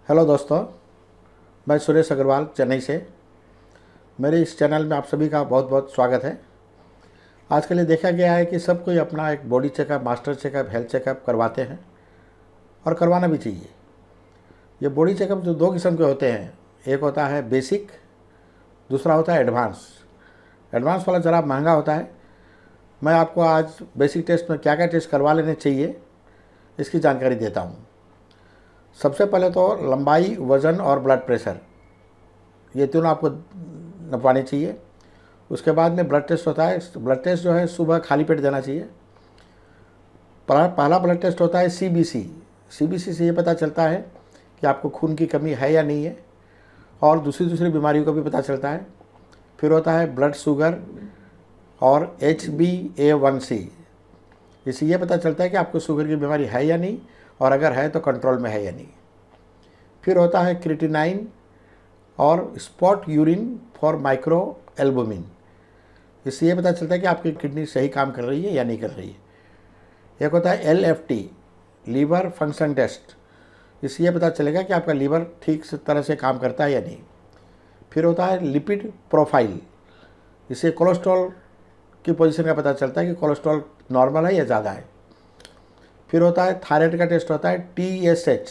Hello दोस्तों, मैं सुरेश अग्रवाल चेन्नई से। मेरे इस चैनल में आप सभी का बहुत बहुत स्वागत है। आज के लिए देखा गया है कि सब कोई अपना एक body checkup, master checkup, health checkup करवाते हैं और करवाना भी चाहिए। ये बॉडी चेकअप जो दो किस्म के होते हैं, एक होता है बेसिक, दूसरा होता है एडवांस। एडवांस वाला ज़रा महंगा होता है। मैं आपको आज बेसिक टेस्ट में क्या क्या टेस्ट करवा लेने चाहिए इसकी जानकारी देता हूँ। सबसे पहले तो लंबाई, वज़न और ब्लड प्रेशर, ये तीनों आपको नपवानी चाहिए। उसके बाद में ब्लड टेस्ट होता है। ब्लड टेस्ट जो है सुबह खाली पेट देना चाहिए। पहला ब्लड टेस्ट होता है सीबीसी। सीबीसी से ये पता चलता है कि आपको खून की कमी है या नहीं है, और दूसरी बीमारियों का भी पता चलता है। फिर होता है ब्लड शुगर और HbA1c। इससे ये पता चलता है कि आपको शुगर की बीमारी है या नहीं, और अगर है तो कंट्रोल में है या नहीं। फिर होता है क्रिएटिनाइन और spot urine for micro albumin. इससे ये पता चलता है कि आपकी किडनी सही काम कर रही है या नहीं कर रही है। एक होता है LFT, लीवर फंक्शन टेस्ट। इससे ये पता चलेगा कि आपका लीवर ठीक से तरह से काम करता है या नहीं। फिर होता है लिपिड प्रोफाइल। इससे कोलेस्ट्रॉल की पोजीशन का पता चलता है कि कोलेस्ट्रॉल नॉर्मल है या ज़्यादा है। फिर होता है थायराइड का टेस्ट, होता है TSH।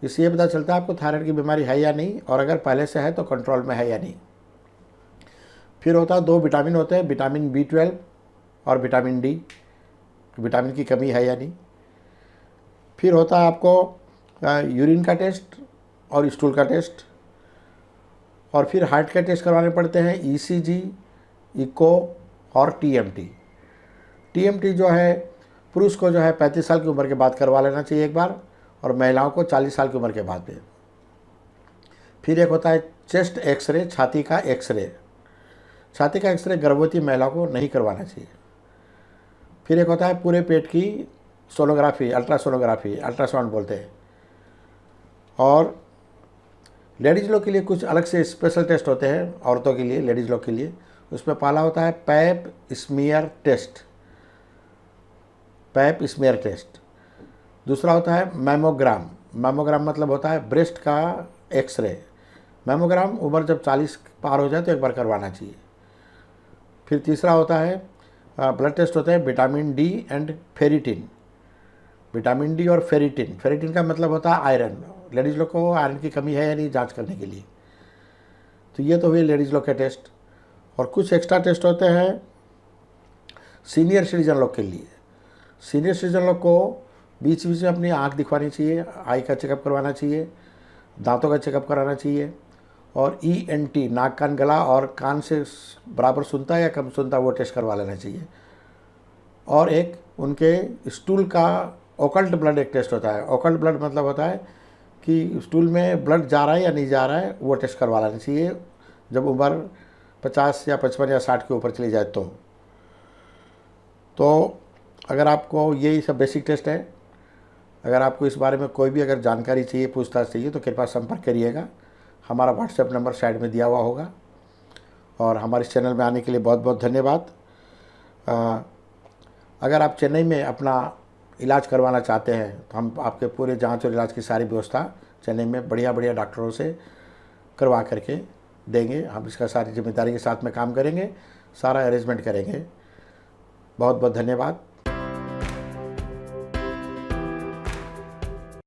इससे ये पता चलता है आपको थायराइड की बीमारी है या नहीं, और अगर पहले से है तो कंट्रोल में है या नहीं। फिर होता है दो विटामिन होते हैं, विटामिन B12 और विटामिन D, विटामिन की कमी है या नहीं। फिर होता है आपको यूरिन का टेस्ट और स्टूल का टेस्ट। और फिर हार्ट के टेस्ट करवाने पड़ते हैं, ECG, इको और TMT जो है पुरुष को जो है 35 साल की उम्र के बाद करवा लेना चाहिए एक बार, और महिलाओं को 40 साल की उम्र के बाद में। फिर एक होता है चेस्ट एक्सरे, छाती का एक्सरे। छाती का एक्सरे गर्भवती महिला को नहीं करवाना चाहिए। फिर एक होता है पूरे पेट की सोनोग्राफी, अल्ट्रासाउंड बोलते हैं। और लेडीज़ लोग के लिए कुछ अलग से स्पेशल टेस्ट होते हैं, औरतों के लिए, लेडीज़ लोग के लिए। उसमें पहला होता है पैप स्मीयर टेस्ट। दूसरा होता है मैमोग्राम। मैमोग्राम मतलब होता है ब्रेस्ट का एक्सरे। मैमोग्राम उम्र जब 40 पार हो जाए तो एक बार करवाना चाहिए। फिर तीसरा होता है ब्लड टेस्ट होते हैं vitamin D and ferritin. Vitamin D और फेरिटिन, फेरिटिन का मतलब होता है आयरन। लेडीज़ लोग को आयरन की कमी है या नहीं जांच करने के लिए। तो ये तो हुए लेडीज़ लोग के टेस्ट। और कुछ एक्स्ट्रा टेस्ट होते हैं सीनियर सिटीजन लोग के लिए। सीनियर सिटीजन लोग को बीच बीच में अपनी आँख दिखवानी चाहिए, आई का चेकअप करवाना चाहिए, दांतों का चेकअप कराना चाहिए, और ENT, नाक कान गला और कान से बराबर सुनता है या कम सुनता है वो टेस्ट करवा लेना चाहिए। और एक उनके स्टूल का ओकल्ट ब्लड एक टेस्ट होता है। ओकल्ट ब्लड मतलब होता है कि स्टूल में ब्लड जा रहा है या नहीं जा रहा है, वो टेस्ट करवा लेना चाहिए जब उम्र 50 या 55 या 60 के ऊपर चली जाए तो अगर आपको यही सब बेसिक टेस्ट है, अगर आपको इस बारे में कोई भी अगर जानकारी चाहिए, पूछताछ चाहिए, तो कृपया संपर्क करिएगा। हमारा व्हाट्सएप नंबर साइड में दिया हुआ होगा। और हमारे इस चैनल में आने के लिए बहुत बहुत धन्यवाद। अगर आप चेन्नई में अपना इलाज करवाना चाहते हैं तो हम आपके पूरे जांच और इलाज की सारी व्यवस्था चेन्नई में बढ़िया बढ़िया डॉक्टरों से करवा करके देंगे। हम इसका सारी जिम्मेदारी के साथ में काम करेंगे, सारा अरेंजमेंट करेंगे। बहुत बहुत धन्यवाद।